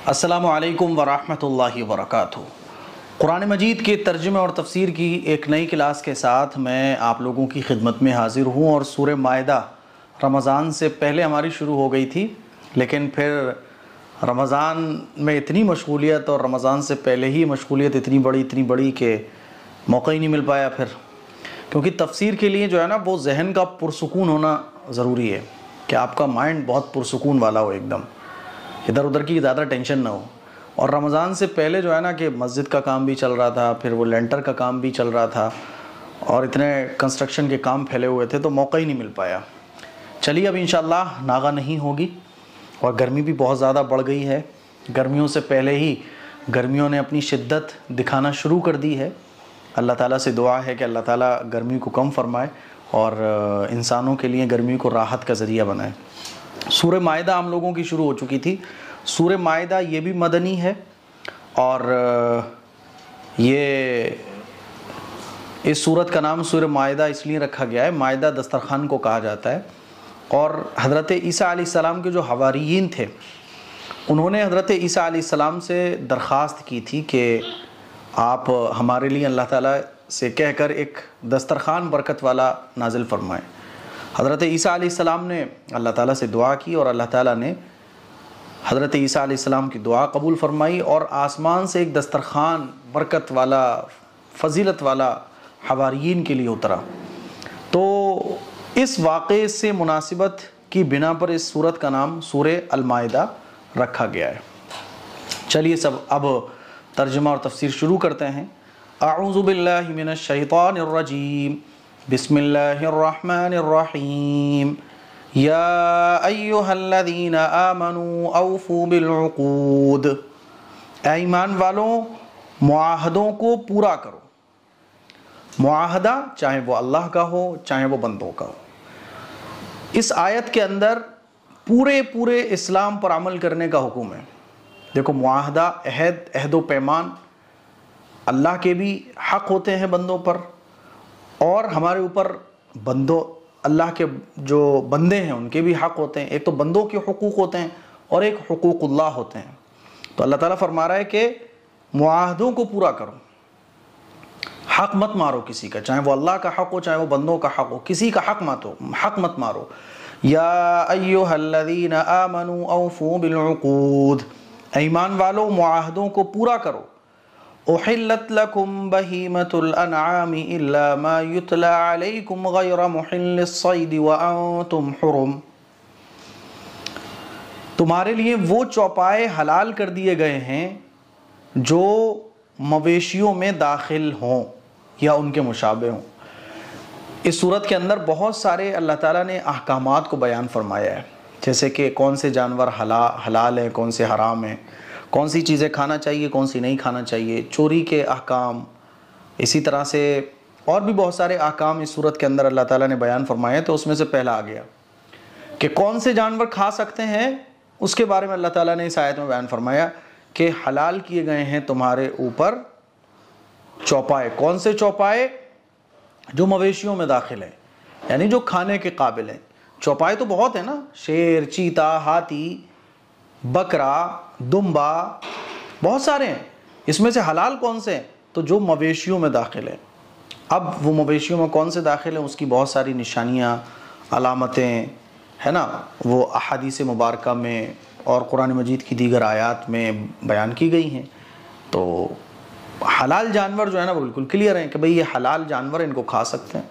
السلام علیکم ورحمۃ اللہ وبرکاتہ۔ قرآن مجید کے ترجمے اور تفسیر کی ایک نئی کلاس کے ساتھ میں آپ لوگوں کی خدمت میں حاضر ہوں، اور سورہ مائدہ رمضان سے پہلے ہماری شروع ہو گئی تھی، لیکن پھر رمضان میں اتنی مشغولیت اور رمضان سے پہلے ہی مشغولیت اتنی بڑی کہ موقع ہی نہیں مل پایا پھر، کیونکہ تفسیر کے لیے جو ہے نا وہ ذہن کا پرسکون ہونا ضروری ہے، کہ آپ کا مائنڈ بہت پرسکون والا ہو، ایک دم ادھر ادھر کی زیادہ ٹینشن نہ ہو۔ اور رمضان سے پہلے جو ہے نا کہ مسجد کا کام بھی چل رہا تھا، پھر وہ لینٹر کا کام بھی چل رہا تھا، اور اتنے کنسٹرکشن کے کام پھیلے ہوئے تھے تو موقع ہی نہیں مل پایا۔ چلیے اب انشاءاللہ ناغہ نہیں ہوگی، اور گرمی بھی بہت زیادہ بڑھ گئی ہے، گرمیوں سے پہلے ہی گرمیوں نے اپنی شدت دکھانا شروع کر دی ہے۔ اللہ تعالیٰ سے دعا ہے کہ اللہ تعالیٰ گرمی کو کم فرمائے اور انسانوں کے لیے گرمی کو راحت کا ذریعہ بنائے۔ سورہ مائدہ ہم لوگوں کی شروع ہو چکی تھی۔ سورہ مائدہ یہ بھی مدنی ہے، اور یہ اس سورت کا نام سورہ مائدہ اس لیے رکھا گیا ہے، مائدہ دسترخوان کو کہا جاتا ہے، اور حضرت عیسیٰ علیہ السلام کے جو حواریین تھے انہوں نے حضرت عیسیٰ علیہ السلام سے درخواست کی تھی کہ آپ ہمارے لیے اللہ تعالیٰ سے کہہ کر ایک دسترخوان برکت والا نازل فرمائیں۔ حضرت عیسیٰ علیہ السلام نے اللہ تعالیٰ سے دعا کی، اور اللہ تعالیٰ نے حضرت عیسیٰ علیہ السلام کی دعا قبول فرمائی، اور آسمان سے ایک دسترخوان برکت والا فضیلت والا حواریین کے لیے اترا۔ تو اس واقعے سے مناسبت کی بنا پر اس سورت کا نام سورہ المائدہ رکھا گیا ہے۔ چلیے اب ترجمہ اور تفسیر شروع کرتے ہیں۔ اعوذ باللہ من الشیطان الرجیم، بسم اللہ الرحمن الرحیم، یا ایہا الذین آمنوا اوفوا بالعقود، اے ایمان والوں معاہدوں کو پورا کرو۔ معاہدہ چاہے وہ اللہ کا ہو چاہے وہ بندوں کا ہو۔ اس آیت کے اندر پورے اسلام پر عمل کرنے کا حکم ہے۔ دیکھو، معاہدہ، عہد و پیمان اللہ کے بھی حق ہوتے ہیں بندوں پر، اور ہمارے اوپر اللہ کے جو بندے ہیں ان کے بھی حق ہوتے ہیں۔ ایک تو بندوں کے حقوق ہوتے ہیں اور ایک حقوق اللہ ہوتے ہیں۔ تو اللہ تعالیٰ فرما رہا ہے کہ معاہدوں کو پورا کرو، حق مت مارو کسی کا، چاہے وہ اللہ کا حق ہو چاہے وہ بندوں کا حق ہو، کسی کا حق مت مارو۔ یا ایھا الذین آمنوا اوفوا بالعقود، ایمان والو معاہدوں کو پورا کرو۔ احلت لکم بہیمۃ الانعام الا ما یتلی علیکم غیر محل الصید وانتم حرم، تمہارے لیے وہ چوپائے حلال کر دیے گئے ہیں جو مویشیوں میں داخل ہوں یا ان کے مشابہ ہوں۔ اس صورت کے اندر بہت سارے اللہ تعالیٰ نے احکامات کو بیان فرمایا ہے، جیسے کہ کون سے جانور حلال ہیں، کون سے حرام ہیں، کون سی چیزیں کھانا چاہیے کون سی نہیں کھانا چاہیے، چوری کے احکام، اسی طرح سے اور بھی بہت سارے احکام اس صورت کے اندر اللہ تعالیٰ نے بیان فرمائے۔ تو اس میں سے پہلا آ گیا کہ کون سے جانور کھا سکتے ہیں، اس کے بارے میں اللہ تعالیٰ نے اس آیت میں بیان فرمایا کہ حلال کیے گئے ہیں تمہارے اوپر چوپائے۔ کون سے چوپائے؟ جو مویشیوں میں داخل ہیں، یعنی جو کھانے کے قابل ہیں۔ چوپائے تو بہت ہیں نا، شیر، چیتا، ہاتھی، بکرا، دمبا، بہت سارے ہیں۔ اس میں سے حلال کون سے ہیں؟ تو جو مویشیوں میں داخل ہیں۔ اب وہ مویشیوں میں کون سے داخل ہیں، اس کی بہت ساری نشانیاں، علامتیں ہے نا، وہ احادیث مبارکہ میں اور قرآن مجید کی دیگر آیات میں بیان کی گئی ہیں۔ تو حلال جانور جو ہے نا وہ بالکل کلیئر ہیں کہ بھئی یہ حلال جانور، ان کو کھا سکتے ہیں،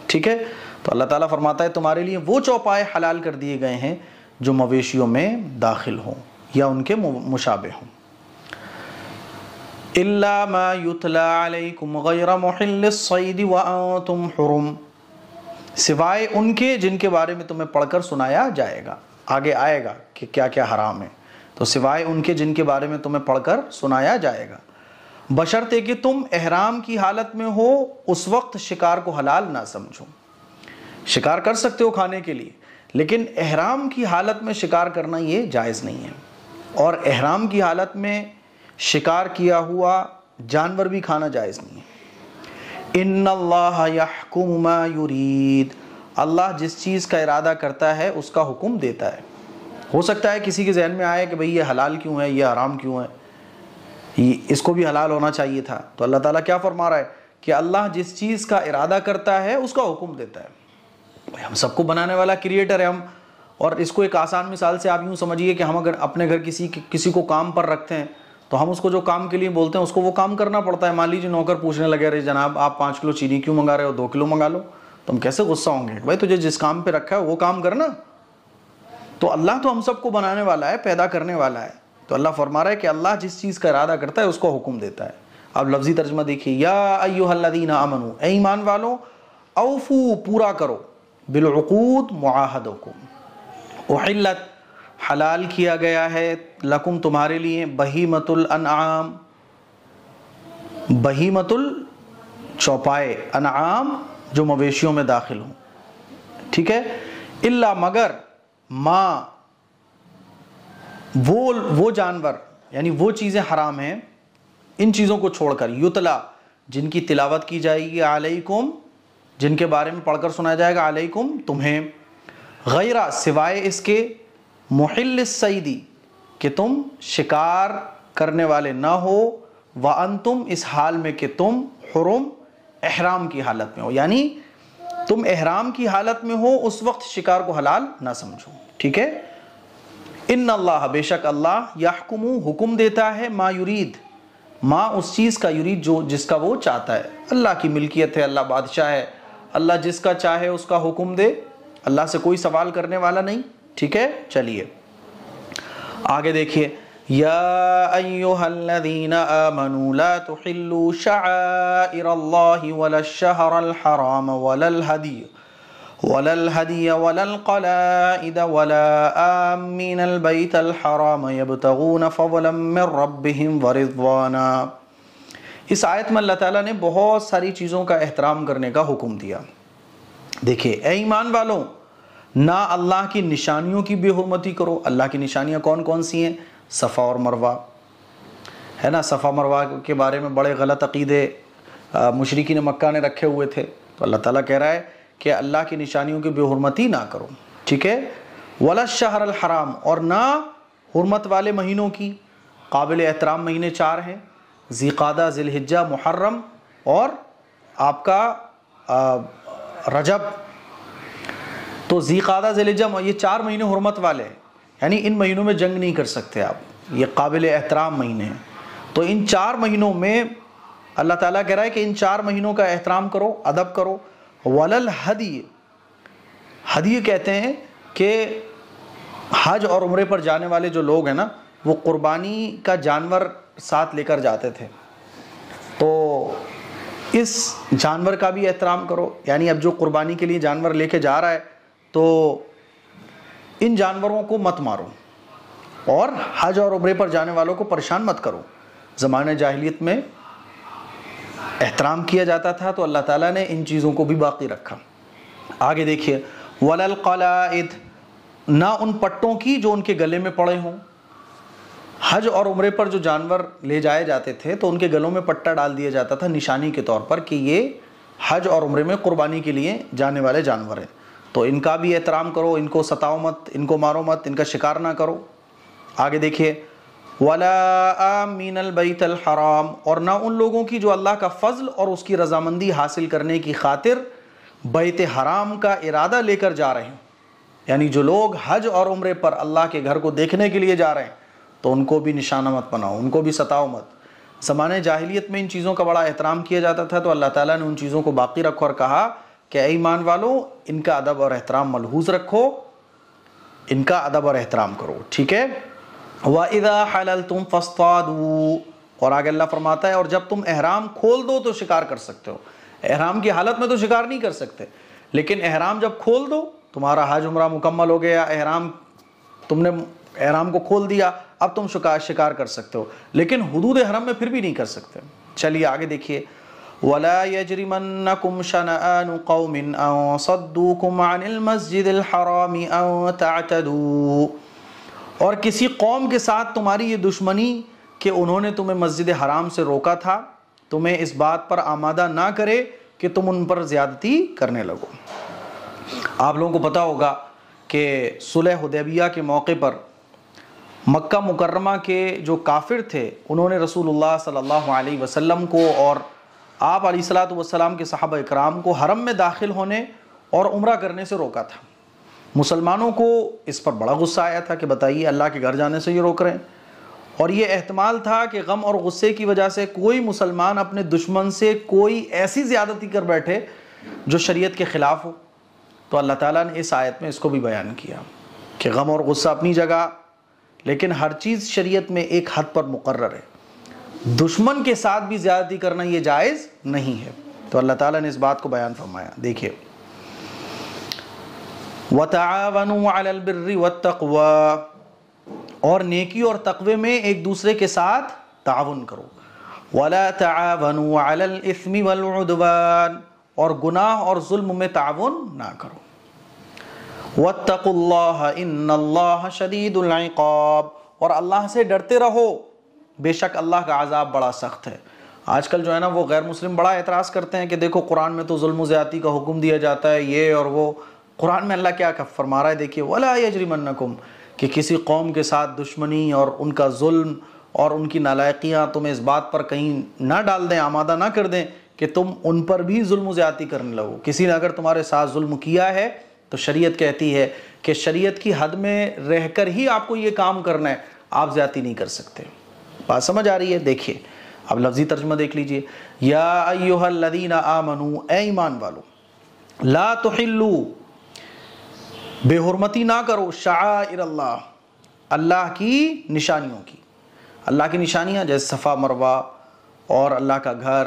ٹھیک ہے۔ تو اللہ تعالیٰ فرماتا ہے تمہارے لیے وہ چوپائے حلال کر دیے گئے ہیں جو مویشیوں میں داخل ہوں یا ان کے مشابہ ہوں۔ الا ما یتلی علیکم غیر محل الصید وانتم حرم، سوائے ان کے جن کے بارے میں تمہیں پڑھ کر سنایا جائے گا۔ آگے آئے گا کہ کیا کیا حرام ہے، تو سوائے ان کے جن کے بارے میں تمہیں پڑھ کر سنایا جائے گا، بشرطے کہ تم احرام کی حالت میں ہو، اس وقت شکار کو حلال نہ سمجھو۔ شکار کر سکتے ہو کھانے کے لیے، لیکن احرام کی حالت میں شکار کرنا یہ جائز نہیں ہے، اور احرام کی حالت میں شکار کیا ہوا جانور بھی کھانا جائز نہیں ہے۔ ان اللہ یحکم ما یرید، اللہ جس چیز کا ارادہ کرتا ہے اس کا حکم دیتا ہے۔ ہو سکتا ہے کسی کے ذہن میں آئے کہ بھئی یہ حلال کیوں ہے، یہ حرام کیوں ہے، اس کو بھی حلال ہونا چاہیے تھا. تو اللہ تعالیٰ کیا فرما رہا ہے کہ اللہ جس چیز کا ارادہ کرتا ہے اس کا حکم دیتا ہے. ہم سب کو بنانے والا کریٹر ہے ہم. اور اس کو ایک آسان مثال سے آپ یوں سمجھیے کہ ہم اگر اپنے گھر کسی کو کام پر رکھتے ہیں تو ہم اس کو جو کام کے لیے بولتے ہیں اس کو وہ کام کرنا پڑتا ہے. مان لیجیے نوکر پوچھنے لگے ارے جناب آپ 5 کلو چینی کیوں منگا رہے ہو، 2 کلو منگا لو، تو ہم کیسے غصہ ہوں گے؟ بھائی تجھے جس کام پہ رکھا ہے وہ کام کرنا. تو اللہ تو ہم سب کو بنانے والا ہے، پیدا کرنے والا ہے. تو اللہ فرما رہا ہے کہ اللہ جس چیز کا ارادہ کرتا ہے اس کو حکم دیتا ہے. اب لفظی ترجمہ دیکھیے، یا ایھا الذین آمنوا، اے ایمان والو، اوفو پورا کرو، بالعقود معاہدوں کو، احلت حلال کیا گیا ہے، لکم تمہارے لیے، بہیمۃ الانعام، بہیمۃ چوپائے، انعام جو مویشیوں میں داخل ہوں، ٹھیک ہے، الا مگر ما وہ جانور، یعنی وہ چیزیں حرام ہیں ان چیزوں کو چھوڑ کر، یتلا جن کی تلاوت کی جائے گی، علیکم جن کے بارے میں پڑھ کر سنایا جائے گا، علیکم تمہیں، غیر سوائے اس کے، محل الصیدی کہ تم شکار کرنے والے نہ ہو، وانتم اس حال میں کہ تم حرم احرام کی حالت میں ہو، یعنی تم احرام کی حالت میں ہو اس وقت شکار کو حلال نہ سمجھو، ٹھیک ہے. ان اللہ بے شک اللہ، یحکم حکم دیتا ہے، ما یرید ما اس چیز کا، یرید جو جس کا وہ چاہتا ہے. اللہ کی ملکیت ہے، اللہ بادشاہ ہے، اللہ جس کا چاہے اس کا حکم دے، اللہ سے کوئی سوال کرنے والا نہیں، ٹھیک ہے. چلیے آگے دیکھیے، یا ایھا الذین آمنوا لا تحلوا شعائر اللہ ولا الشہر الحرام ولا الہدی ولا القلائد ولا آمین البیت الحرام یبتغون فضلا من ربہم ورضوانا. اس آیت میں اللہ تعالیٰ نے بہت ساری چیزوں کا احترام کرنے کا حکم دیا. دیکھیں اے ایمان والوں، نہ اللہ کی نشانیوں کی بے حرمتی کرو. اللہ کی نشانیاں کون کون سی ہیں؟ صفا اور مروہ ہے نا. صفا مروہ کے بارے میں بڑے غلط عقیدے مشرکین مکہ نے رکھے ہوئے تھے، تو اللہ تعالیٰ کہہ رہا ہے کہ اللہ کی نشانیوں کی بے حرمتی نہ کرو، ٹھیک ہے. ولا الشہر الحرام، اور نہ حرمت والے مہینوں کی. قابل احترام مہینے 4 ہیں، ذی قعدہ، ذی الحجہ، محرم اور آپ کا رجب. تو ذی قعدہ، ذی الحجہ، یہ 4 مہینے حرمت والے ہیں، یعنی ان مہینوں میں جنگ نہیں کر سکتے آپ، یہ قابل احترام مہینے ہیں. تو ان 4 مہینوں میں اللہ تعالیٰ کہہ رہا ہے کہ ان 4 مہینوں کا احترام کرو، ادب کرو. ولل ہدی، ہدی کہتے ہیں کہ حج اور عمرے پر جانے والے جو لوگ ہیں نا، وہ قربانی کا جانور ساتھ لے کر جاتے تھے، تو اس جانور کا بھی احترام کرو. یعنی اب جو قربانی کے لیے جانور لے کے جا رہا ہے تو ان جانوروں کو مت مارو، اور حج اور عمرے پر جانے والوں کو پریشان مت کرو. زمانہ جاہلیت میں احترام کیا جاتا تھا، تو اللہ تعالیٰ نے ان چیزوں کو بھی باقی رکھا. آگے دیکھیے، ولا القلائد، نہ ان پٹوں کی جو ان کے گلے میں پڑے ہوں. حج اور عمرے پر جو جانور لے جائے جاتے تھے تو ان کے گلوں میں پٹا ڈال دیا جاتا تھا نشانی کے طور پر کہ یہ حج اور عمرے میں قربانی کے لیے جانے والے جانور ہیں. تو ان کا بھی احترام کرو، ان کو ستاؤ مت، ان کو مارو مت، ان کا شکار نہ کرو. آگے دیکھیے، ولا آمین البیت الحرام، اور نہ ان لوگوں کی جو اللہ کا فضل اور اس کی رضامندی حاصل کرنے کی خاطر بیت حرام کا ارادہ لے کر جا رہے ہیں. یعنی جو لوگ حج اور عمرے پر اللہ کے گھر کو دیکھنے کے لیے جا رہے ہیں تو ان کو بھی نشانہ مت بناؤ، ان کو بھی ستاؤ مت. زمانہ جاہلیت میں ان چیزوں کا بڑا احترام کیا جاتا تھا، تو اللہ تعالیٰ نے ان چیزوں کو باقی رکھو اور کہا کہ اے ایمان والو، ان کا ادب اور احترام ملحوظ رکھو، ان کا ادب اور احترام کرو، ٹھیک ہے. وَإِذَا حَلَلْتُمْ فَاصْطَادُوا، اور آگے اللہ فرماتا ہے اور جب تم احرام کھول دو تو شکار کر سکتے ہو. احرام کی حالت میں تو شکار نہیں کر سکتے، لیکن احرام جب کھول دو، تمہارا حج عمرہ مکمل ہو گیا، تم نے احرام کو کھول دیا، اب تم شکار کر سکتے ہو، لیکن حدود احرام میں پھر بھی نہیں کر سکتے. چلیے آگے دیکھیے، وَلَا يَجْرِمَنَّكُمْ شَنَآنُ قَوْمٍ أَن صَدُّوكُمْ عَنِ الْمَسْجِدِ الْحَرَامِ أَن تَعْتَدُوا، اور کسی قوم کے ساتھ تمہاری یہ دشمنی کہ انہوں نے تمہیں مسجد حرام سے روکا تھا، تمہیں اس بات پر آمادہ نہ کرے کہ تم ان پر زیادتی کرنے لگو. آپ لوگوں کو پتا ہوگا کہ صلح حدیبیہ کے موقع پر مکہ مکرمہ کے جو کافر تھے انہوں نے رسول اللہ صلی اللہ علیہ وسلم کو اور آپ علیہ الصلوۃ والسلام کے صحابہ اکرام کو حرم میں داخل ہونے اور عمرہ کرنے سے روکا تھا۔ مسلمانوں کو اس پر بڑا غصہ آیا تھا کہ بتائیے اللہ کے گھر جانے سے یہ روک رہے ہیں، اور یہ احتمال تھا کہ غم اور غصے کی وجہ سے کوئی مسلمان اپنے دشمن سے کوئی ایسی زیادتی کر بیٹھے جو شریعت کے خلاف ہو۔ تو اللہ تعالیٰ نے اس آیت میں اس کو بھی بیان کیا کہ غم اور غصہ اپنی جگہ، لیکن ہر چیز شریعت میں ایک حد پر مقرر ہے، دشمن کے ساتھ بھی زیادتی کرنا یہ جائز نہیں ہے۔ تو اللہ تعالیٰ نے اس بات کو بیان فرمایا۔ دیکھیے وَتَعَاوَنُوا عَلَى الْبِرِّ وَالتَّقْوَى، اور نیکی اور تقوی میں ایک دوسرے کے ساتھ تعاون کرو۔ وَلَا تَعَاوَنُوا عَلَى الْإِثْمِ وَالْعُدْوَانِ، اور گناہ اور ظلم میں تعاون نہ کرو۔ وَاتَّقُوا اللَّهَ إِنَّ اللَّهَ شَدِيدُ الْعِقَابِ، اور اللہ سے ڈرتے رہو، بے شک اللہ کا عذاب بڑا سخت ہے۔ آج کل جو ہے نا وہ غیر مسلم بڑا اعتراض کرتے ہیں کہ دیکھو قرآن میں تو ظلم و زیادتی کا حکم دیا جاتا ہے، یہ اور وہ۔ قرآن میں اللہ کیا فرما رہا ہے؟ دیکھیے وَلَا يَجْرِمَنَّكُمْ، کہ کسی قوم کے ساتھ دشمنی اور ان کا ظلم اور ان کی نالائقیاں تمہیں اس بات پر کہیں نہ ڈال دیں، آمادہ نہ کر دیں کہ تم ان پر بھی ظلم و زیادتی کرنے لگو۔ کسی نے اگر تمہارے ساتھ ظلم کیا ہے تو شریعت کہتی ہے کہ شریعت کی حد میں رہ کر ہی آپ کو یہ کام کرنا ہے، آپ زیادتی نہیں کر سکتے۔ بات سمجھ آ رہی ہے؟ دیکھیے اب لفظی ترجمہ دیکھ لیجئے۔ یا ایھا الذین آمنوا، اے ایمان والو، لا تحلوا، بے حرمتی نہ کرو، شعائر اللہ، اللہ کی نشانیوں کی۔ اللہ کی نشانیاں جیسے صفا مروہ اور اللہ کا گھر،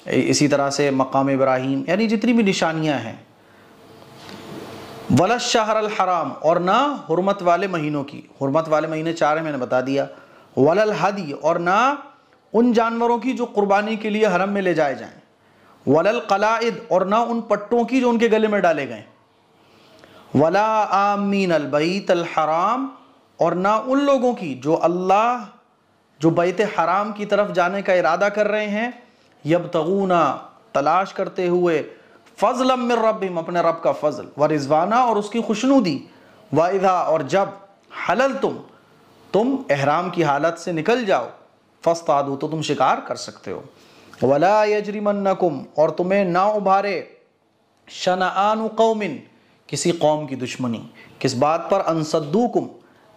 اسی طرح سے مقام ابراہیم، یعنی جتنی بھی نشانیاں ہیں۔ ولا الشہر الحرام، اور نہ حرمت والے مہینوں کی۔ حرمت والے مہینے 4 ہیں، میں نے بتا دیا۔ ولا الہدی، اور نہ ان جانوروں کی جو قربانی کے لیے حرم میں لے جائے جائیں۔ ولا القلائد، اور نہ ان پٹوں کی جو ان کے گلے میں ڈالے گئے۔ ولا آمین البیت الحرام، اور نہ ان لوگوں کی جو بیت حرام کی طرف جانے کا ارادہ کر رہے ہیں، یبتغون، تلاش کرتے ہوئے، فضلا من ربہم، اپنے رب کا فضل، ورضوانا، اور اس کی خوشنودی، وَإِذَا، اور جب حللتم، تم احرام کی حالت سے نکل جاؤ، فاصطادوا، تو تم شکار کر سکتے ہو۔ وَلَا يَجْرِمَنَّكُمْ، اور تمہیں نہ ابھارے، شنآن قوم، کسی قوم کی دشمنی، کس بات پر؟ ان صدوکم،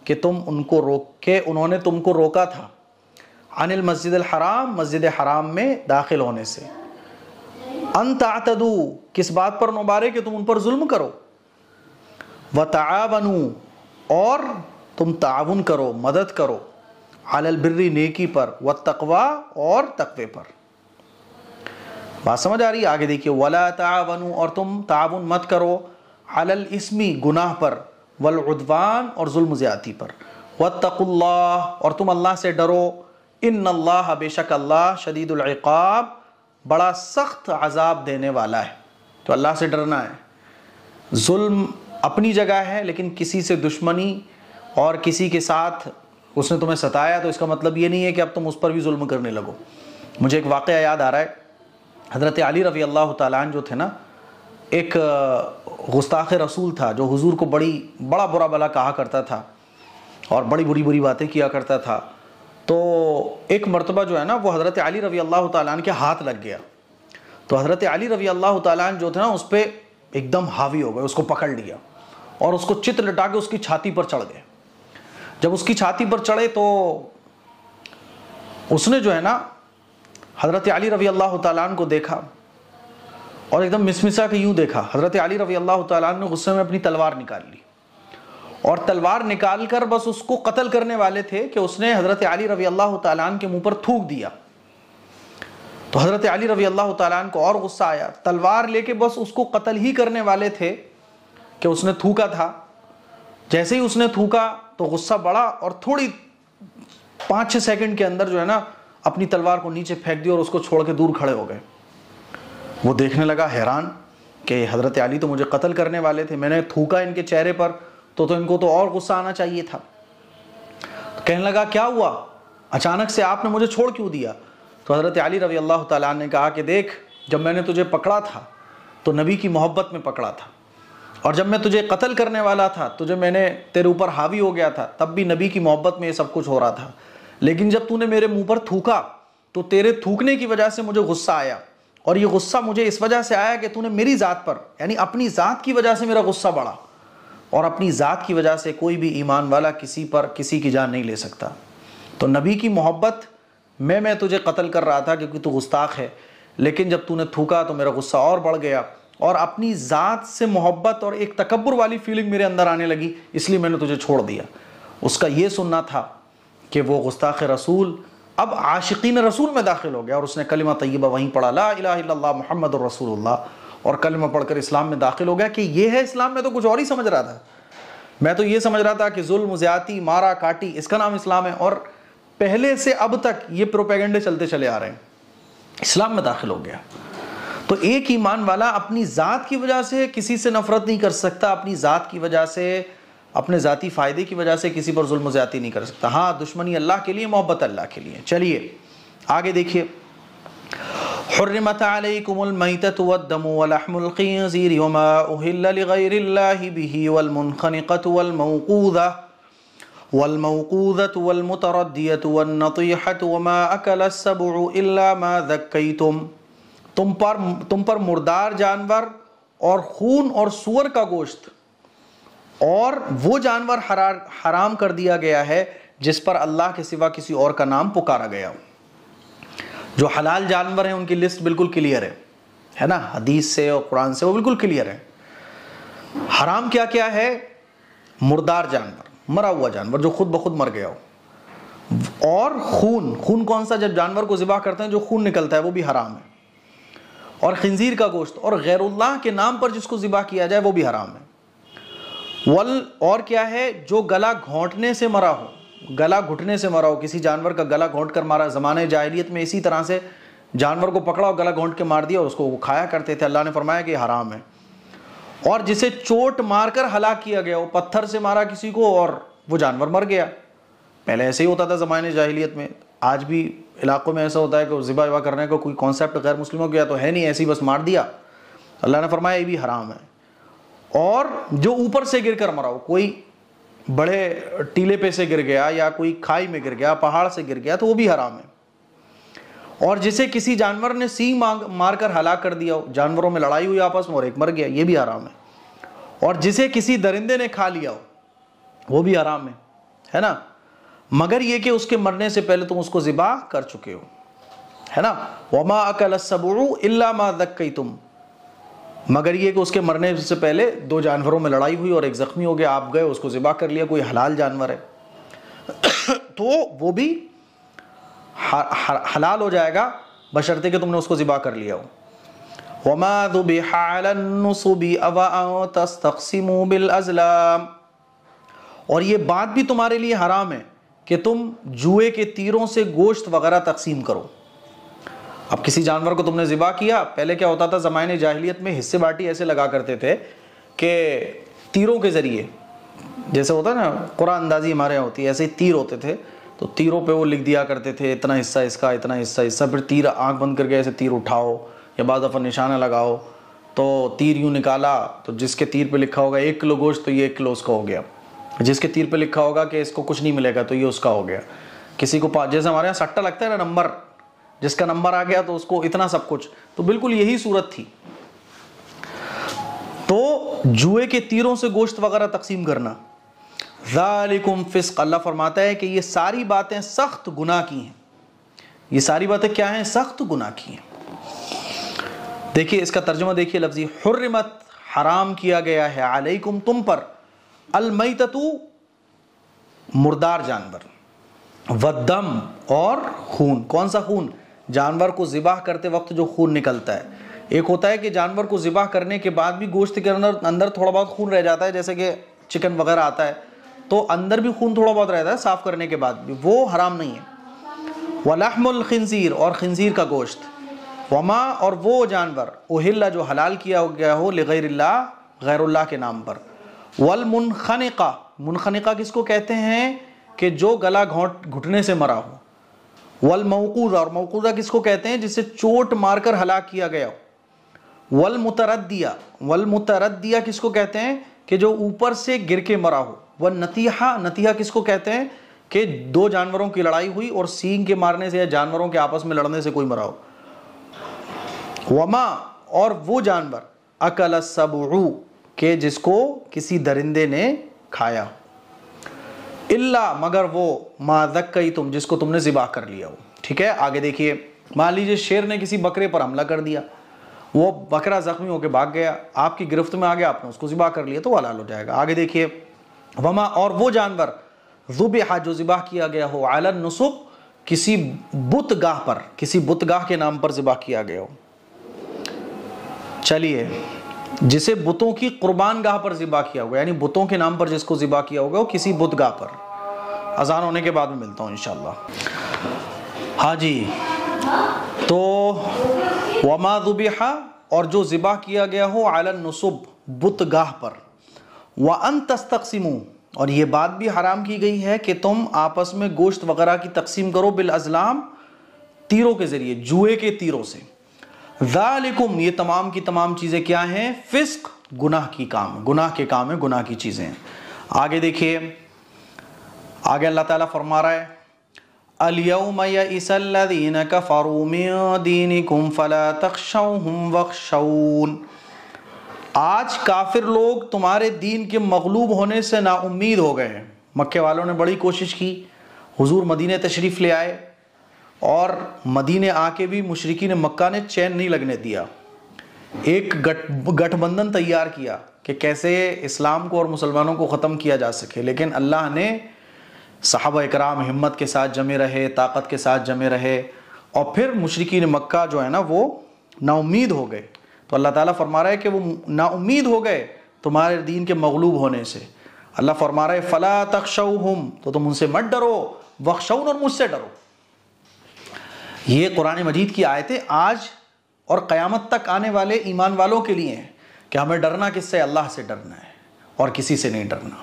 کہ تم ان کو انہوں نے تم کو روکا تھا، عن المسجد الحرام، مسجد حرام میں داخل ہونے سے۔ ان تعتدوا، کس بات پر نبارے کہ تم ان پر ظلم کرو۔ وتعاونوا، اور تم تعاون کرو، مدد کرو، علی البر، نیکی پر، والتقوی، اور تقوی پر۔ بات سمجھ آ رہی ہے؟ آگے دیکھیے ولا تعاونوا، اور تم تعاون مت کرو، علی الاسم، گناہ پر، والعدوان، اور ظلم زیادتی پر، واتقوا اللہ، اور تم اللہ سے ڈرو، ان اللہ، بے شک اللہ، شدید العقاب، بڑا سخت عذاب دینے والا ہے۔ تو اللہ سے ڈرنا ہے۔ ظلم اپنی جگہ ہے، لیکن کسی سے دشمنی اور کسی کے ساتھ اس نے تمہیں ستایا تو اس کا مطلب یہ نہیں ہے کہ اب تم اس پر بھی ظلم کرنے لگو۔ مجھے ایک واقعہ یاد آ رہا ہے، حضرت علی رضی اللہ تعالیٰ عنہ جو تھے نا، ایک گستاخ رسول تھا جو حضور کو بڑا برا بلا کہا کرتا تھا اور بڑی بری باتیں کیا کرتا تھا۔ تو ایک مرتبہ جو ہے نا وہ حضرت علی رضی اللہ تعالیٰ عنہ کے ہاتھ لگ گیا، تو حضرت علی رضی اللہ تعالیٰ عنہ جو تھے نا اس پہ ایک دم حاوی ہو گئے، اس کو پکڑ لیا اور اس کو چت لٹا کے اس کی چھاتی پر چڑھ گئے۔ جب اس کی چھاتی پر چڑھے تو اس نے جو ہے نا حضرت علی رضی اللہ تعالیٰ عنہ کو دیکھا اور ایک دم مسمسا کے یوں دیکھا۔ حضرت علی رضی اللہ تعالیٰ عنہ نے غصے میں اپنی تلوار نکال لی اور تلوار نکال کر بس اس کو قتل کرنے والے تھے کہ اس نے حضرت علی رضی اللہ تعالیٰ عنہ کے منہ پر تھوک دیا۔ تو حضرت علی رضی اللہ تعالیٰ عنہ کو اور غصہ آیا، تلوار لے کے بس اس کو قتل ہی کرنے والے تھے کہ اس نے تھوکا تھا۔ جیسے ہی اس نے تھوکا تو غصہ بڑھا اور تھوڑی 5-6 سیکنڈ کے اندر جو ہے نا اپنی تلوار کو نیچے پھینک دی اور اس کو چھوڑ کے دور کھڑے ہو گئے۔ وہ دیکھنے لگا حیران کہ حضرت علی تو مجھے قتل کرنے والے تھے، میں نے تھوکا ان کے چہرے پر تو ان کو تو اور غصہ آنا چاہیے تھا۔ کہنے لگا کیا ہوا، اچانک سے آپ نے مجھے چھوڑ کیوں دیا؟ تو حضرت علی رضی اللہ تعالیٰ نے کہا کہ دیکھ، جب میں نے تجھے پکڑا تھا تو نبی کی محبت میں پکڑا تھا، اور جب میں تجھے قتل کرنے والا تھا، تجھے میں نے تیرے اوپر حاوی ہو گیا تھا، تب بھی نبی کی محبت میں یہ سب کچھ ہو رہا تھا، لیکن جب تو نے میرے منہ پر تھوکا تو تیرے تھوکنے کی وجہ سے مجھے غصہ آیا، اور یہ غصہ مجھے اس وجہ سے آیا کہ تو نے میری ذات پر، یعنی اپنی ذات کی وجہ سے میرا غصہ بڑھا، اور اپنی ذات کی وجہ سے کوئی بھی ایمان والا کسی پر کسی کی جان نہیں لے سکتا۔ تو نبی کی محبت میں تجھے قتل کر رہا تھا کیونکہ تو گستاخ ہے، لیکن جب تو نے تھوکا تو میرا غصہ اور بڑھ گیا، اور اپنی ذات سے محبت اور ایک تکبر والی فیلنگ میرے اندر آنے لگی، اس لیے میں نے تجھے چھوڑ دیا۔ اس کا یہ سننا تھا کہ وہ گستاخ رسول اب عاشقین رسول میں داخل ہو گیا، اور اس نے کلمہ طیبہ وہیں پڑھا، لا الہ الا اللہ محمد الرسول اللہ، اور کلمہ پڑھ کر اسلام میں داخل ہو گیا کہ یہ ہے اسلام۔ میں تو کچھ اور ہی سمجھ رہا تھا، میں تو یہ سمجھ رہا تھا کہ ظلم، زیادتی، مارا کاٹی، اس کا نام اسلام ہے، اور پہلے سے اب تک یہ پروپیگنڈے چلتے چلے آ رہے ہیں۔ اسلام میں داخل ہو گیا۔ تو ایک ایمان والا اپنی ذات کی وجہ سے کسی سے نفرت نہیں کر سکتا، اپنی ذات کی وجہ سے، اپنے ذاتی فائدے کی وجہ سے کسی پر ظلم و زیادتی نہیں کر سکتا۔ ہاں، دشمنی اللہ کے لیے، محبت اللہ کے لیے۔ چلیے آگے دیکھیے، حرمت علیکم المیتۃ والدم ولحم الخنزیر وما اہل لغیر اللہ بہ والمنخنقۃ والموقوذۃ والمتردیۃ والنطیحۃ وما اکل السبع الا ما ذکیتم، تم پر مردار جانور اور خون اور سور کا گوشت اور وہ جانور حرام کر دیا گیا ہے جس پر اللہ کے سوا کسی اور کا نام پکارا گیا ہو۔ جو حلال جانور ہیں ان کی لسٹ بالکل کلیئر ہے نا، حدیث سے اور قرآن سے وہ بالکل کلیئر ہے۔ حرام کیا کیا ہے؟ مردار جانور، مرا ہوا جانور جو خود بخود مر گیا ہو، اور خون کون سا؟ جب جانور کو ذبح کرتے ہیں جو خون نکلتا ہے وہ بھی حرام ہے، اور خنزیر کا گوشت، اور غیر اللہ کے نام پر جس کو ذبح کیا جائے وہ بھی حرام ہے۔ اور کیا ہے؟ جو گلا گھونٹنے سے مرا ہو، گلا گھٹنے سے مرا ہو، کسی جانور کا گلا گھونٹ کر مارا۔ زمانہ جاہلیت میں اسی طرح سے جانور کو پکڑا اور گلا گھونٹ کے مار دیا، اور اس کو وہ کھایا کرتے تھے۔ اللہ نے فرمایا کہ یہ حرام ہے۔ اور جسے چوٹ مار کر ہلاک کیا گیا ہو، پتھر سے مارا کسی کو اور وہ جانور مر گیا۔ پہلے ایسے ہی ہوتا تھا زمانے جاہلیت میں، آج بھی علاقوں میں ایسا ہوتا ہے کہ ذبح کرنے کا کوئی کانسیپٹ غیر مسلموں کا تو ہے نہیں، ایسے ہی بس مار دیا۔ اللہ نے فرمایا یہ بھی حرام ہے۔ اور جو اوپر سے گر کر مرا ہو، کوئی بڑے ٹیلے پہ سے گر گیا یا کوئی کھائی میں گر گیا، پہاڑ سے گر گیا، تو وہ بھی حرام ہے۔ اور جسے کسی جانور نے سینگ مار کر ہلاک کر دیا ہو، جانوروں میں لڑائی ہوئی آپس میں اور ایک مر گیا، یہ بھی حرام ہے۔ اور جسے کسی درندے نے کھا لیا ہو وہ بھی حرام ہے نا، مگر یہ کہ اس کے مرنے سے پہلے تم اس کو ذبح کر چکے ہو، ہے نا۔ وما اکل السبع الا ما ذکیتم، مگر یہ کہ اس کے مرنے سے پہلے دو جانوروں میں لڑائی ہوئی اور ایک زخمی ہو گیا، آپ گئے اس کو ذبح کر لیا، کوئی حلال جانور ہے تو وہ بھی حلال ہو جائے گا بشرطے کہ تم نے اس کو ذبح کر لیا ہو۔ وما ذبح علی النصب او ان تستقسموا بالازلام، اور یہ بات بھی تمہارے لیے حرام ہے کہ تم جوئے کے تیروں سے گوشت وغیرہ تقسیم کرو۔ اب کسی جانور کو تم نے ذبح کیا، پہلے کیا ہوتا تھا زمانے جاہلیت میں حصے باٹی ایسے لگا کرتے تھے کہ تیروں کے ذریعے، جیسے ہوتا ہے نا قرآن اندازی ہمارے یہاں ہوتی ہے، ایسے ہی تیر ہوتے تھے تو تیروں پہ وہ لکھ دیا کرتے تھے اتنا حصہ اس کا، اتنا حصہ، پھر تیر آنکھ بند کر کے ایسے تیر اٹھاؤ یا بعض دفعہ نشانہ لگاؤ، تو تیر یوں نکالا تو جس کے تیر پہ لکھا ہوگا 1 کلو گوشت تو یہ 1 کلو اس کا ہو گیا، جس کے تیر پہ لکھا ہوگا کہ اس کو کچھ نہیں ملے گا تو یہ اس کا ہو گیا۔ کسی کو جیسے ہمارے یہاں سٹا لگتا ہے نا نمبر، جس کا نمبر آ گیا تو اس کو اتنا سب کچھ، تو بالکل یہی صورت تھی۔ تو جوئے کے تیروں سے گوشت وغیرہ تقسیم کرنا، ذالکم فسق، اللہ فرماتا ہے کہ یہ ساری باتیں سخت گناہ کی ہیں۔ یہ ساری باتیں کیا ہیں؟ سخت گناہ کی ہیں۔ دیکھیے اس کا ترجمہ دیکھیے لفظی، حرمت حرام کیا گیا ہے، علیکم تم پر، المیتۃ مردار جانور، والدم اور خون۔ کون سا خون؟ جانور کو ذبح کرتے وقت جو خون نکلتا ہے۔ ایک ہوتا ہے کہ جانور کو ذبح کرنے کے بعد بھی گوشت کے اندر تھوڑا بہت خون رہ جاتا ہے، جیسے کہ چکن وغیرہ آتا ہے تو اندر بھی خون تھوڑا بہت رہتا ہے صاف کرنے کے بعد بھی، وہ حرام نہیں ہے۔ ولحم الخنزیر، اور خنزیر کا گوشت، وما، اور وہ جانور، اہل جو حلال کیا گیا ہو، لغیر اللہ، غیر اللہ کے نام پر۔ والمنخنقہ، منخنقہ کس کو کہتے ہیں؟ کہ جو گلا گھٹنے سے مرا ہو۔ والموقوذہ، اور موقوذہ کس کو کہتے ہیں؟ جسے چوٹ مار کر ہلاک کیا گیا ہو۔ والمتردیہ، والمتردیہ کس کو کہتے ہیں کہ جو اوپر سے گر کے مرا ہو، والنتیحہ، نتیحہ کس کو کہتے ہیں کہ دو جانوروں کی لڑائی ہوئی اور سینگ کے مارنے سے یا جانوروں کے آپس میں لڑنے سے کوئی مرا ہو، وما، اور وہ جانور اکل السبع، کہ جس کو کسی درندے نے کھایا، الا، مگر وہ، ما ذکیتم، جس کو تم نے ذبح کر لیا ہو. ٹھیک ہے، آگے دیکھیے، مان لیجیے شیر نے کسی بکرے پر حملہ کر دیا، وہ بکرا زخمی ہو کے بھاگ گیا، آپ کی گرفت میں آ گیا، آپ نے اس کو ذبح کر لیا تو وہ حلال ہو جائے گا. آگے دیکھیے، وما، اور وہ جانور، ذبح، جو ذبح کیا گیا ہو، علی النصب، کسی بت گاہ پر، کسی بت گاہ کے نام پر ذبح کیا گیا ہو. چلیے، جسے بتوں کی قربان گاہ پر ذبح کیا ہوگا، یعنی بتوں کے نام پر جس کو ذبح کیا ہوگا وہ کسی بت گاہ پر. اذان ہونے کے بعد میں ملتا ہوں انشاءاللہ. ہاں جی، تو وما ذبح، اور جو ذبح کیا گیا ہو، علی النصب، بت گاہ پر، وان تستقسموا، اور یہ بات بھی حرام کی گئی ہے کہ تم آپس میں گوشت وغیرہ کی تقسیم کرو، بالازلام، تیروں کے ذریعے، جوئے کے تیروں سے. ذالکم، یہ تمام کی تمام چیزیں کیا ہیں؟ فسق، گناہ کی کام، گناہ کے کام ہیں، گناہ کی چیزیں ہیں. آگے دیکھیے، آگے اللہ تعالیٰ فرما رہا ہے، الیوم یئس الذین کفروا من دینکم فلا تخشوہم واخشون، آج کافر لوگ تمہارے دین کے مغلوب ہونے سے نا امید ہو گئے ہیں. مکے والوں نے بڑی کوشش کی، حضور مدینہ تشریف لے آئے، اور مدینے آ کے بھی مشرکین مکہ نے چین نہیں لگنے دیا. ایک گٹھ بندھن تیار کیا کہ کیسے اسلام کو اور مسلمانوں کو ختم کیا جا سکے، لیکن اللہ نے صحابہ اکرام ہمت کے ساتھ جمے رہے، طاقت کے ساتھ جمے رہے، اور پھر مشرکین مکہ جو ہے نا وہ نا امید ہو گئے. تو اللہ تعالیٰ فرما رہا ہے کہ وہ نا امید ہو گئے تمہارے دین کے مغلوب ہونے سے. اللہ فرما رہا ہے فلا تخشوہم، تو تم ان سے مت ڈرو، واخشون، اور مجھ سے ڈرو. یہ قرآن مجید کی آیتیں آج اور قیامت تک آنے والے ایمان والوں کے لیے ہیں کہ ہمیں ڈرنا کس سے؟ اللہ سے ڈرنا ہے اور کسی سے نہیں ڈرنا.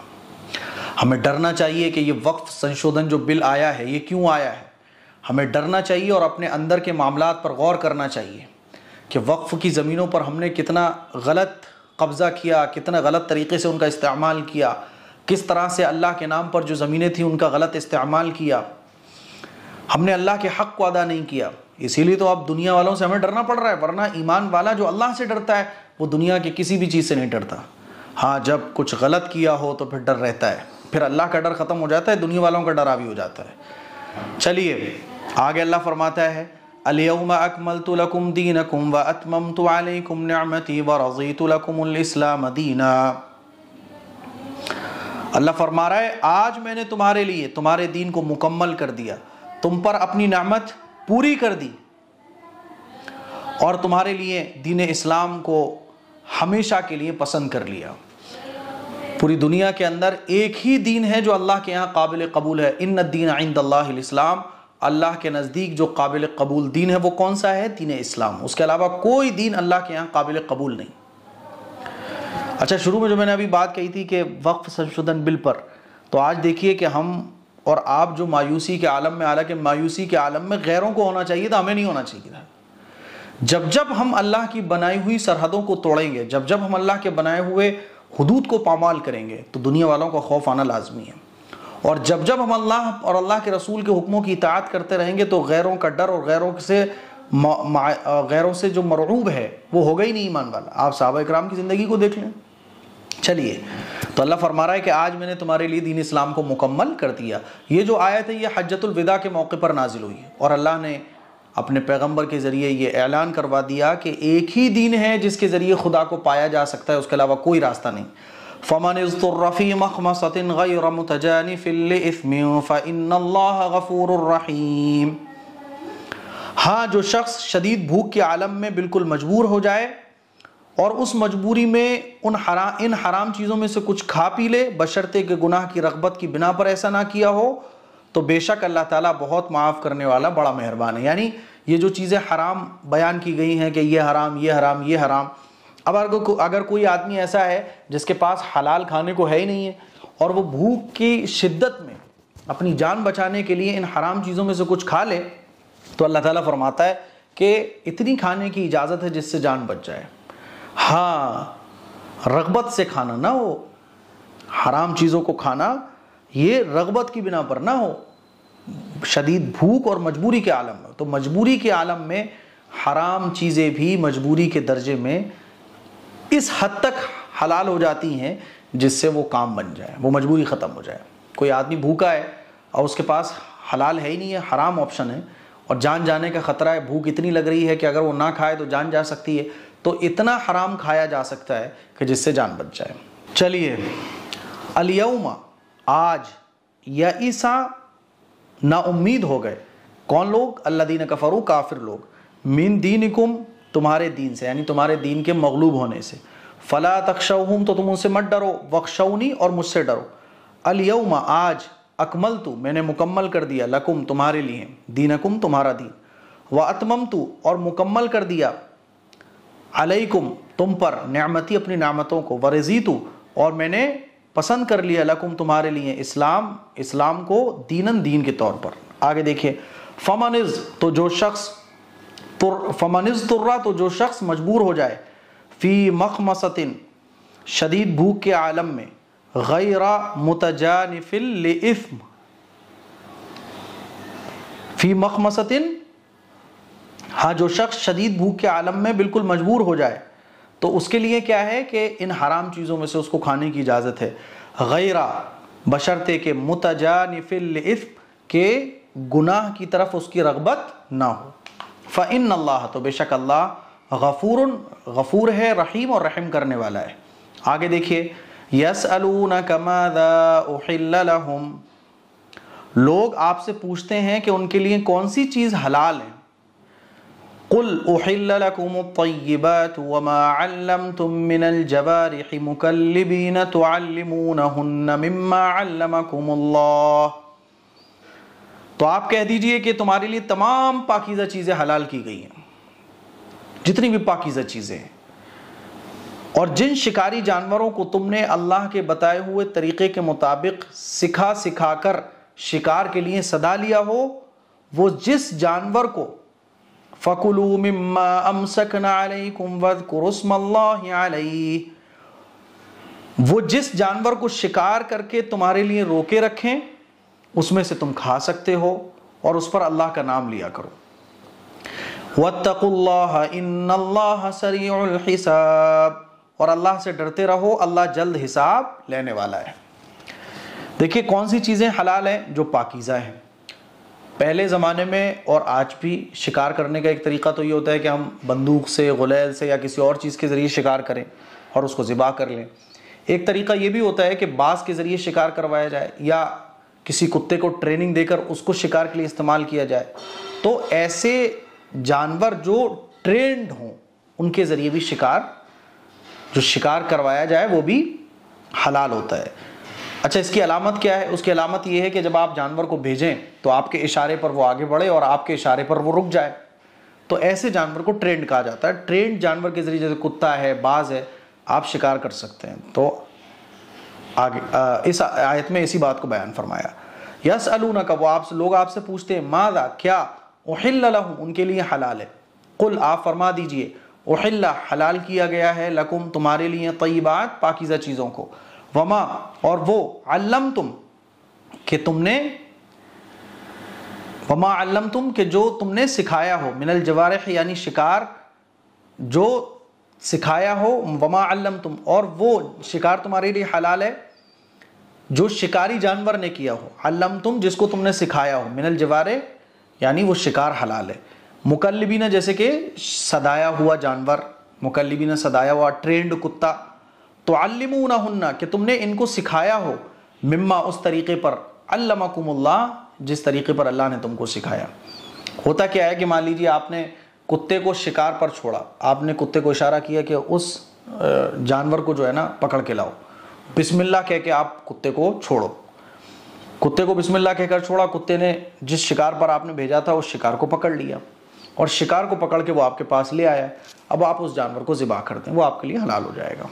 ہمیں ڈرنا چاہیے کہ یہ وقف سنشودھن جو بل آیا ہے یہ کیوں آیا ہے. ہمیں ڈرنا چاہیے اور اپنے اندر کے معاملات پر غور کرنا چاہیے کہ وقف کی زمینوں پر ہم نے کتنا غلط قبضہ کیا، کتنا غلط طریقے سے ان کا استعمال کیا، کس طرح سے اللہ کے نام پر جو زمینیں تھیں ان کا غلط استعمال کیا. ہم نے اللہ کے حق کو ادا نہیں کیا، اسی لیے تو اب دنیا والوں سے ہمیں ڈرنا پڑ رہا ہے. ورنہ ایمان والا جو اللہ سے ڈرتا ہے وہ دنیا کی کسی بھی چیز سے نہیں ڈرتا. ہاں، جب کچھ غلط کیا ہو تو پھر ڈر رہتا ہے، پھر اللہ کا ڈر ختم ہو جاتا ہے، دنیا والوں کا ڈر حاوی ہو جاتا ہے. چلیے آگے اللہ فرماتا ہے الیوم اکملت لکم دینکم واتممت علیکم نعمتی ورضیت لکم الاسلام دینا. اللہ فرما رہا ہے آج میں نے تمہارے لیے تمہارے دین کو مکمل کر دیا، تم پر اپنی نعمت پوری کر دی، اور تمہارے لیے دین اسلام کو ہمیشہ کے لیے پسند کر لیا. پوری دنیا کے اندر ایک ہی دین ہے جو اللہ کے یہاں قابل قبول ہے. ان الدین عند اللہ الاسلام، اللہ کے نزدیک جو قابل قبول دین ہے وہ کون سا ہے؟ دین اسلام. اس کے علاوہ کوئی دین اللہ کے یہاں قابل قبول نہیں. اچھا، شروع میں جو میں نے ابھی بات کہی تھی کہ وقف سنشودھن بل پر، تو آج دیکھیے کہ ہم اور آپ جو مایوسی کے عالم میں، حالانکہ مایوسی کے عالم میں غیروں کو ہونا چاہیے تھا، ہمیں نہیں ہونا چاہیے تھا. جب ہم اللہ کی بنائی ہوئی سرحدوں کو توڑیں گے، جب ہم اللہ کے بنائے ہوئے حدود کو پامال کریں گے تو دنیا والوں کا خوف آنا لازمی ہے. اور جب ہم اللہ اور اللہ کے رسول کے حکموں کی اطاعت کرتے رہیں گے تو غیروں کا ڈر اور غیروں سے جو مرعوب ہے وہ ہوگا ہی نہیں ایمان والا. آپ صحابہ اکرام کی زندگی کو دیکھ لیں. چلیے، تو اللہ فرما رہا ہے کہ آج میں نے تمہارے لیے دین اسلام کو مکمل کر دیا. یہ جو آیت ہے یہ حجۃ الوداع کے موقع پر نازل ہوئی، اور اللہ نے اپنے پیغمبر کے ذریعے یہ اعلان کروا دیا کہ ایک ہی دین ہے جس کے ذریعے خدا کو پایا جا سکتا ہے، اس کے علاوہ کوئی راستہ نہیں. فَمَنِ اضْطُرَّ فِي مَخْمَصَةٍ غَيْرَ مُتَجَانِفٍ لِإِثْمٍ فَإِنَّ اللَّهَ غَفُورٌ رَحِيمٌ. ہاں، جو شخص شدید بھوک کے عالم میں بالکل مجبور ہو جائے اور اس مجبوری میں ان حرام چیزوں میں سے کچھ کھا پی لے بشرطے کہ گناہ کی رغبت کی بنا پر ایسا نہ کیا ہو، تو بے شک اللہ تعالیٰ بہت معاف کرنے والا، بڑا مہربان ہے. یعنی یہ جو چیزیں حرام بیان کی گئی ہیں کہ یہ حرام، یہ حرام، یہ حرام، اب اگر کوئی آدمی ایسا ہے جس کے پاس حلال کھانے کو ہے ہی نہیں ہے اور وہ بھوک کی شدت میں اپنی جان بچانے کے لیے ان حرام چیزوں میں سے کچھ کھا لے، تو اللہ تعالیٰ فرماتا ہے کہ اتنی کھانے کی اجازت ہے جس سے جان بچ جائے. ہاں رغبت سے کھانا نہ ہو، حرام چیزوں کو کھانا یہ رغبت کی بنا پر نہ ہو، شدید بھوک اور مجبوری کے عالم میں۔ تو مجبوری کے عالم میں حرام چیزیں بھی مجبوری کے درجے میں اس حد تک حلال ہو جاتی ہیں جس سے وہ کام بن جائے، وہ مجبوری ختم ہو جائے۔ کوئی آدمی بھوکا ہے اور اس کے پاس حلال ہے ہی نہیں ہے، حرام آپشن ہے، اور جان جانے کا خطرہ ہے، بھوک اتنی لگ رہی ہے کہ اگر وہ نہ کھائے تو جان جا سکتی ہے، تو اتنا حرام کھایا جا سکتا ہے کہ جس سے جان بچ جائے۔ چلیے، الیوم آج، یئسا نا امید ہو گئے، کون لوگ؟ الذین کفروا کافر لوگ، من دینکم تمہارے دین سے، یعنی تمہارے دین کے مغلوب ہونے سے، فلا تخشوہم تو تم ان سے مت ڈرو، واخشونی اور مجھ سے ڈرو، الیوم آج، اکملت میں نے مکمل کر دیا، لکم تمہارے لیے، دینکم تمہارا دین، واتممت اور مکمل کر دیا، علیکم تم پر، نعمتی اپنی نعمتوں کو، ورضیت اور میں نے پسند کر لیا، لکم تمہارے لیے، اسلام کو دینن دین کے طور پر۔ آگے دیکھیے، فمنز تو جو شخص تو جو شخص مجبور ہو جائے، فی مخمصۃ شدید بھوک کے عالم میں، غیر متجانف لإثم، فی مخمصۃ، ہاں جو شخص شدید بھوک کے عالم میں بالکل مجبور ہو جائے تو اس کے لیے کیا ہے کہ ان حرام چیزوں میں سے اس کو کھانے کی اجازت ہے، غیر بشرطے کہ متجانف لإثم کہ گناہ کی طرف اس کی رغبت نہ ہو، فإن اللہ تو بے شک اللہ غفور ہے، رحیم اور رحم کرنے والا ہے۔ آگے دیکھیے، یسألونک ماذا احل لہم، لوگ آپ سے پوچھتے ہیں کہ ان کے لیے کون سی چیز حلال ہے، قل احل لکم الطیبات وما علمتم من الجوارح مکلبین تعلمونہن مما علمکم اللہ، تو آپ کہہ دیجئے کہ تمہارے لیے تمام پاکیزہ چیزیں حلال کی گئی ہیں، جتنی بھی پاکیزہ چیزیں ہیں، اور جن شکاری جانوروں کو تم نے اللہ کے بتائے ہوئے طریقے کے مطابق سکھا کر شکار کے لیے صدا لیا ہو، وہ جس جانور کو، فَكُلُوا مِمَّا أَمْسَكْنَا عَلَيْكُمْ وَاذْكُرُوا اسْمَ اللَّهِ عَلَيْهِ، وہ جس جانور کو شکار کر کے تمہارے لیے روکے رکھیں اس میں سے تم کھا سکتے ہو اور اس پر اللہ کا نام لیا کرو، وَاتَّقُوا اللَّهَ إِنَّ اللَّهَ سَرِيعُ الْحِسَابِ، اور اللہ سے ڈرتے رہو، اللہ جلد حساب لینے والا ہے۔ دیکھیے کون سی چیزیں حلال ہیں، جو پاکیزہ ہیں۔ پہلے زمانے میں اور آج بھی شکار کرنے کا ایک طریقہ تو یہ ہوتا ہے کہ ہم بندوق سے، غلیل سے یا کسی اور چیز کے ذریعے شکار کریں اور اس کو ذبح کر لیں۔ ایک طریقہ یہ بھی ہوتا ہے کہ باز کے ذریعے شکار کروایا جائے یا کسی کتے کو ٹریننگ دے کر اس کو شکار کے لیے استعمال کیا جائے۔ تو ایسے جانور جو ٹرینڈ ہوں ان کے ذریعے بھی جو شکار کروایا جائے وہ بھی حلال ہوتا ہے۔ اچھا، اس کی علامت کیا ہے؟ اس کی علامت یہ ہے کہ جب آپ جانور کو بھیجیں تو آپ کے اشارے پر وہ آگے بڑھے اور آپ کے اشارے پر وہ رک جائے، تو ایسے جانور کو ٹرینڈ کہا جاتا ہے۔ ٹرینڈ جانور کے ذریعے جیسے کتا ہے، باز ہے، آپ شکار کر سکتے ہیں۔ تو آگے اس آیت میں اسی بات کو بیان فرمایا، یسألونک، وہ لوگ آپ سے پوچھتے ہیں، ماذا کیا، احل لہم ان کے لیے حلال ہے، قل آپ فرما دیجئے، احل حلال کیا گیا ہے، لکم تمہارے لیے، طیبات پاکیزہ چیزوں کو، وما اور وہ، علمتم کہ تم نے، وما علمتم کہ جو تم نے سکھایا ہو، من الجوارح یعنی شکار جو سکھایا ہو، وما علمتم اور وہ شکار تمہارے لیے حلال ہے جو شکاری جانور نے کیا ہو، علمتم جس کو تم نے سکھایا ہو، من الجوارح یعنی وہ شکار حلال ہے، مکلبین جیسے کہ صدایا ہوا جانور، مکلبین صدایا ہوا ٹرینڈ کتا، تعلمونہن کہ تم نے ان کو سکھایا ہو، مما اس طریقے پر، علمکم اللہ جس طریقے پر اللہ نے تم کو سکھایا۔ ہوتا کیا ہے کہ مان لیجیے آپ نے کتے کو شکار پر چھوڑا، آپ نے کتے کو اشارہ کیا کہ اس جانور کو جو ہے نا پکڑ کے لاؤ، بسم اللہ کہہ کے آپ کتے کو چھوڑو، کتے کو بسم اللہ کہہ کر چھوڑا، کتے نے جس شکار پر آپ نے بھیجا تھا اس شکار کو پکڑ لیا اور شکار کو پکڑ کے وہ آپ کے پاس لے آیا، اب آپ اس جانور کو ذبح کر دیں، وہ آپ کے لیے حلال ہو جائے گا۔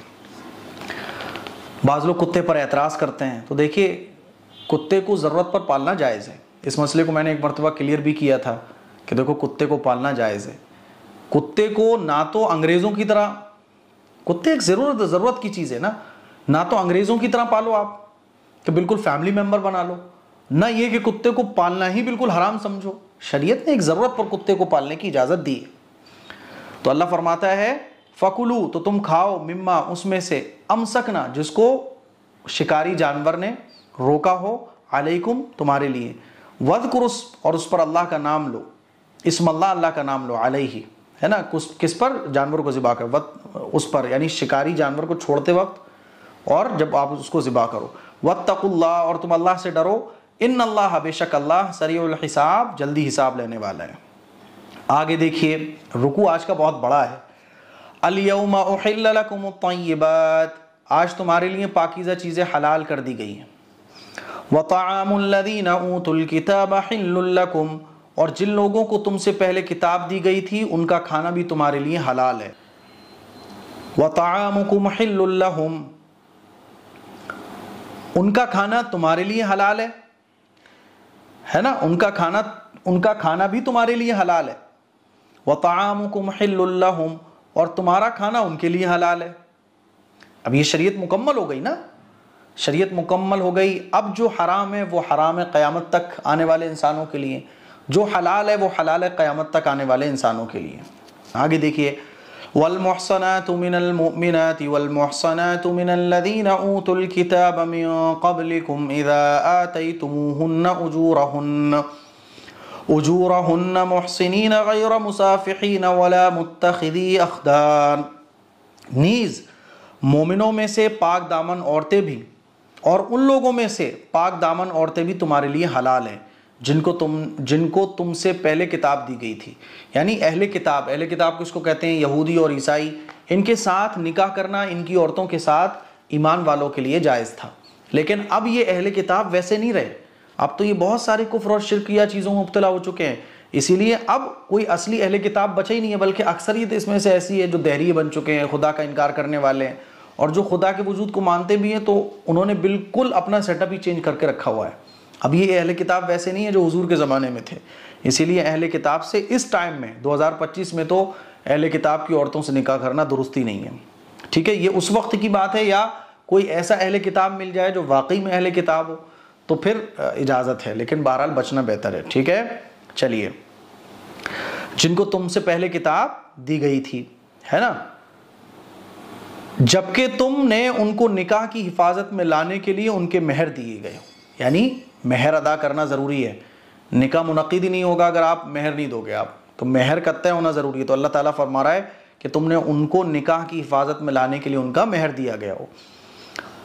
بعض لوگ کتے پر اعتراض کرتے ہیں، تو دیکھیے کتے کو ضرورت پر پالنا جائز ہے، اس مسئلے کو میں نے ایک مرتبہ کلیئر بھی کیا تھا کہ دیکھو کتے کو پالنا جائز ہے، کتے کو نہ تو انگریزوں کی طرح کتے ایک ضرورت کی چیز ہے نا. نہ تو انگریزوں کی طرح پالو آپ کہ بالکل فیملی ممبر بنا لو، نہ یہ کہ کتے کو پالنا ہی بالکل حرام سمجھو. شریعت نے ایک ضرورت پر کتے کو پالنے کی اجازت دی ہے. تو اللہ فرماتا ہے فَكُلُوا، تو تم کھاؤ، مما، اس میں سے، امسکنا، جس کو شکاری جانور نے روکا ہو، علیکم، تمہارے لیے، وَاذْكُرُوا، اور اس پر اللہ کا نام لو، اسم اللہ، اللہ کا نام لو، علیہ، ہے نا، کس پر؟ جانور کو ذبح کر، اس پر یعنی شکاری جانور کو چھوڑتے وقت اور جب آپ اس کو ذبح کرو. وَاتَّقُوا اللَّهَ، اور تم اللہ سے ڈرو، ان اللہ، بے شک اللہ، سریع الحساب، جلدی حساب لینے والا ہے. آگے دیکھیے رکوع آج کا بہت بڑا ہے. الیوم احل لکم الطیبات، آج تمہارے لیے پاکیزہ چیزیں حلال کر دی گئی ہیں. وطعام الذین اوتوا الکتاب حل لکم، اور جن لوگوں کو تم سے پہلے کتاب دی گئی تھی ان کا کھانا بھی تمہارے لیے حلال ہے. وطعامکم حل لہم، ان کا کھانا تمہارے لیے حلال ہے نا، ان کا کھانا بھی تمہارے لیے حلال ہے. وطعامکم حل لہم، اور تمہارا کھانا ان کے لیے حلال ہے. اب یہ شریعت مکمل ہو گئی نا، شریعت مکمل ہو گئی. اب جو حرام ہے وہ حرام ہے قیامت تک آنے والے انسانوں کے لیے، جو حلال ہے وہ حلال ہے قیامت تک آنے والے انسانوں کے لیے. آگے دیکھیے والمحصنات من المؤمنات والمحصنات من الذين اوتوا الكتاب من قبلكم اذا آتيتموهن اجورهن محصنين غير مسافحين ولا متخذي اخدان. نیز مومنوں میں سے پاک دامن عورتیں بھی، اور ان لوگوں میں سے پاک دامن عورتیں بھی تمہارے لیے حلال ہیں جن کو تم سے پہلے کتاب دی گئی تھی. یعنی اہل کتاب کس کو کہتے ہیں؟ یہودی اور عیسائی. ان کے ساتھ نکاح کرنا ان کی عورتوں کے ساتھ ایمان والوں کے لیے جائز تھا. لیکن اب یہ اہل کتاب ویسے نہیں رہے، اب تو یہ بہت سارے کفر اور شرکیہ چیزوں میں مبتلا ہو چکے ہیں. اسی لیے اب کوئی اصلی اہل کتاب بچا ہی نہیں ہے، بلکہ اکثریت اس میں سے ایسی ہے جو دہریے بن چکے ہیں، خدا کا انکار کرنے والے ہیں، اور جو خدا کے وجود کو مانتے بھی ہیں تو انہوں نے بالکل اپنا سیٹ اپ ہی چینج کر کے رکھا ہوا ہے. اب یہ اہل کتاب ویسے نہیں ہے جو حضور کے زمانے میں تھے. اسی لیے اہل کتاب سے اس ٹائم میں 2025 میں تو اہل کتاب کی عورتوں سے نکاح کرنا درستی نہیں ہے. ٹھیک ہے، یہ اس وقت کی بات ہے، یا کوئی ایسا اہل کتاب مل جائے جو واقعی میں اہل کتاب ہو تو پھر اجازت ہے، لیکن بہرحال بچنا بہتر ہے. ٹھیک ہے، چلیے. جن کو تم سے پہلے کتاب دی گئی تھی، ہے نا، جبکہ تم نے ان کو نکاح کی حفاظت میں لانے کے لیے ان کے مہر دیے گئے. یعنی مہر ادا کرنا ضروری ہے. نکاح منعقد ہی نہیں ہوگا اگر آپ مہر نہیں دو گے، آپ تو مہر کا طے ہونا ضروری ہے. تو اللہ تعالیٰ فرما رہا ہے کہ تم نے ان کو نکاح کی حفاظت میں لانے کے لیے ان کا مہر دیا گیا ہو.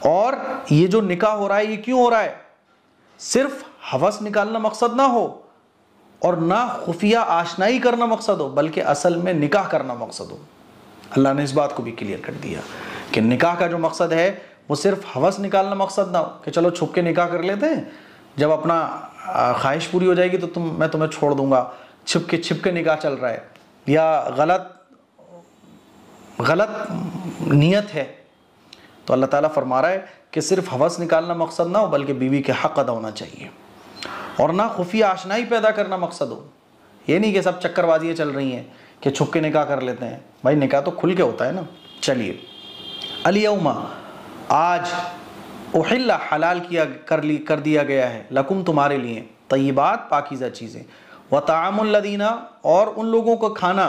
اور یہ جو نکاح ہو رہا ہے یہ کیوں ہو رہا ہے؟ صرف ہوس نکالنا مقصد نہ ہو اور نہ خفیہ آشنائی کرنا مقصد ہو، بلکہ اصل میں نکاح کرنا مقصد ہو. اللہ نے اس بات کو بھی کلیئر کر دیا کہ نکاح کا جو مقصد ہے وہ صرف ہوس نکالنا مقصد نہ ہو کہ چلو چھپ کے نکاح کر لیتے ہیں، جب اپنا خواہش پوری ہو جائے گی تو میں تمہیں چھوڑ دوں گا. چھپ کے نکاح چل رہا ہے، یا غلط نیت ہے. تو اللہ تعالیٰ فرما رہا ہے کہ صرف ہوس نکالنا مقصد نہ ہو، بلکہ بیوی کے حق ادا ہونا چاہیے، اور نہ خفیہ آشنائی پیدا کرنا مقصد ہو. یہ نہیں کہ سب چکر بازیاں چل رہی ہیں کہ چھپ کے نکاح کر لیتے ہیں. بھائی نکاح تو کھل کے ہوتا ہے نا. چلیے، الیوم، آج، احل، حلال کر دیا گیا ہے، لکم، تمہارے لیے، طیبات، پاکیزہ چیزیں، وطعام الذین، اور ان لوگوں کا کھانا،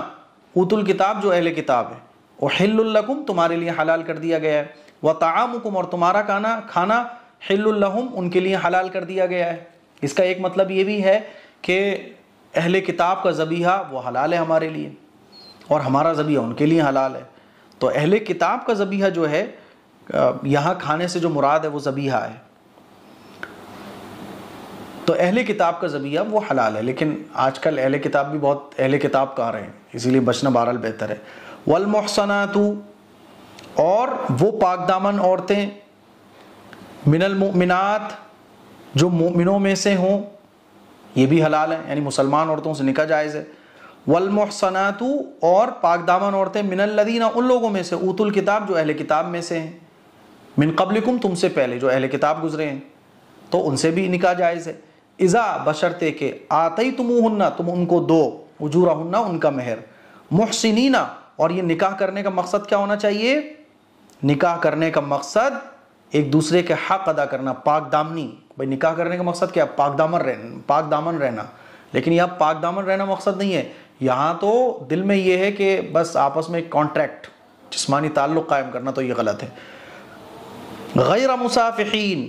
اوتوا الکتاب، جو اہل کتاب ہے، احل لکم، تمہارے لیے حلال کر دیا گیا ہے، وطعامکم، اور تمہارا کھانا حل لہم، ان کے لیے حلال کر دیا گیا ہے. اس کا ایک مطلب یہ بھی ہے کہ اہل کتاب کا ذبیحہ وہ حلال ہے ہمارے لیے، اور ہمارا ذبیحہ ان کے لیے حلال ہے. تو اہل کتاب کا ذبیحہ جو ہے یہاں کھانے سے جو مراد ہے وہ ذبیحہ ہے. تو اہل کتاب کا ذبیحہ وہ حلال ہے، لیکن آج کل اہل کتاب بھی بہت اہل کتاب کا رہے ہیں، اسی لیے بچنا بہرحال بہتر ہے. والمحصنات، اور وہ پاک دامن عورتیں، من المؤمنات، جو مومنوں میں سے ہوں، یہ بھی حلال ہیں، یعنی مسلمان عورتوں سے نکاح جائز ہے. والمحصنات، اور پاک دامن عورتیں، من الذین، ان لوگوں میں سے، اوتوا الکتاب، جو اہل کتاب میں سے ہیں، من قبلکم، تم سے پہلے جو اہل کتاب گزرے ہیں، تو ان سے بھی نکاح جائز ہے. اذا، بشرطے کہ، آتیتموہن، تم ان کو دو، اجورہن، ان کا مہر، محسنین، اور یہ نکاح کرنے کا مقصد کیا ہونا چاہیے؟ نکاح کرنے کا مقصد ایک دوسرے کے حق ادا کرنا، پاک دامنی. بھائی نکاح کرنے کا مقصد کیا؟ پاک دامن رہنا. لیکن یہاں پاک دامن رہنا مقصد نہیں ہے، یہاں تو دل میں یہ ہے کہ بس آپس میں ایک کانٹریکٹ، جسمانی تعلق قائم کرنا، تو یہ غلط ہے. غیر مصافحین،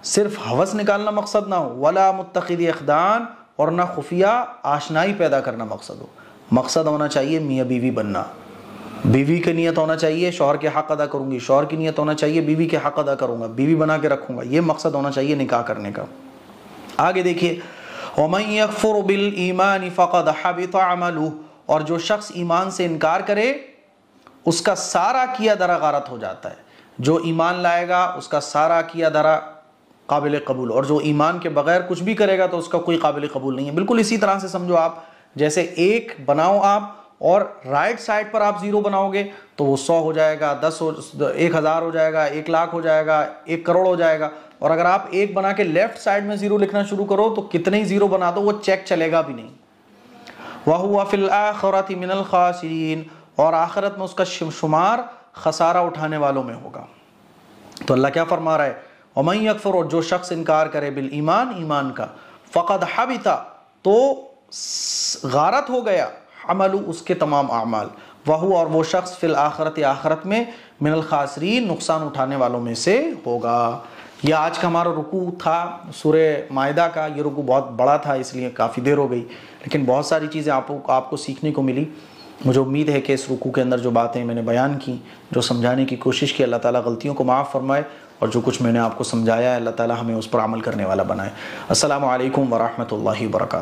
صرف ہوس نکالنا مقصد نہ ہو. ولا متخذی اخدان، اور نہ خفیہ آشنائی پیدا کرنا مقصد ہو. مقصد ہونا چاہیے میاں بیوی بننا، بیوی کی نیت ہونا چاہیے شوہر کے حق ادا کروں گی، شوہر کی نیت ہونا چاہیے بیوی کے حق ادا کروں گا، بیوی بنا کے رکھوں گا. یہ مقصد ہونا چاہیے نکاح کرنے کا. آگے دیکھیے وَمَن يَكْفُرُ بِالْإِيمَانِ فَقَدْ حَبِطَ عَمَلُهُ، اور جو شخص ایمان سے انکار کرے اس کا سارا کیا دھرا غارت ہو جاتا ہے. جو ایمان لائے گا اس کا سارا کیا دھرا قابل قبول، اور جو ایمان کے بغیر کچھ بھی کرے گا تو اس کا کوئی قابل قبول نہیں ہے. بالکل اسی طرح سے سمجھو آپ، جیسے ایک بناؤ آپ اور رائٹ سائڈ پر آپ 0 بناؤ گے تو وہ 100 ہو جائے گا، 1000 ہو جائے گا، 1,00,000 ہو جائے گا، 1 کروڑ ہو جائے گا. اور اگر آپ ایک بنا کے لیفٹ سائڈ میں 0 لکھنا شروع کرو تو کتنے ہی 0 بنا دو وہ چیک چلے گا بھی نہیں. وَهُوَ فِي الْآخِرَةِ مِنَ الْخَاسِرِينَ، اور آخرت میں اس کا شمار خسارہ اٹھانے والوں میں ہوگا. تو اللہ کیا فرما رہا ہے؟ وَمَن يَكْفُرْ، اور جو شخص انکار کرے بالایمان، ایمان کا، فقد حبط، تو غارت ہو گیا، عمل، اس کے تمام اعمال. وہو، اور وہ شخص، فی الآخرت، آخرت میں، من الخاسرین، نقصان اٹھانے والوں میں سے ہوگا. یہ آج کا ہمارا رکوع تھا سورہ مائدہ کا. یہ رکوع بہت بڑا تھا اس لیے کافی دیر ہو گئی، لیکن بہت ساری چیزیں آپ کو سیکھنے کو ملی. مجھے امید ہے کہ اس رکوع کے اندر جو باتیں میں نے بیان کی، جو سمجھانے کی کوشش کی، اللہ تعالیٰ غلطیوں کو معاف فرمائے، اور جو کچھ میں نے آپ کو سمجھایا ہے اللہ تعالیٰ ہمیں اس پر عمل کرنے والا بنائے. السلام علیکم ورحمۃ اللہ وبرکاتہ.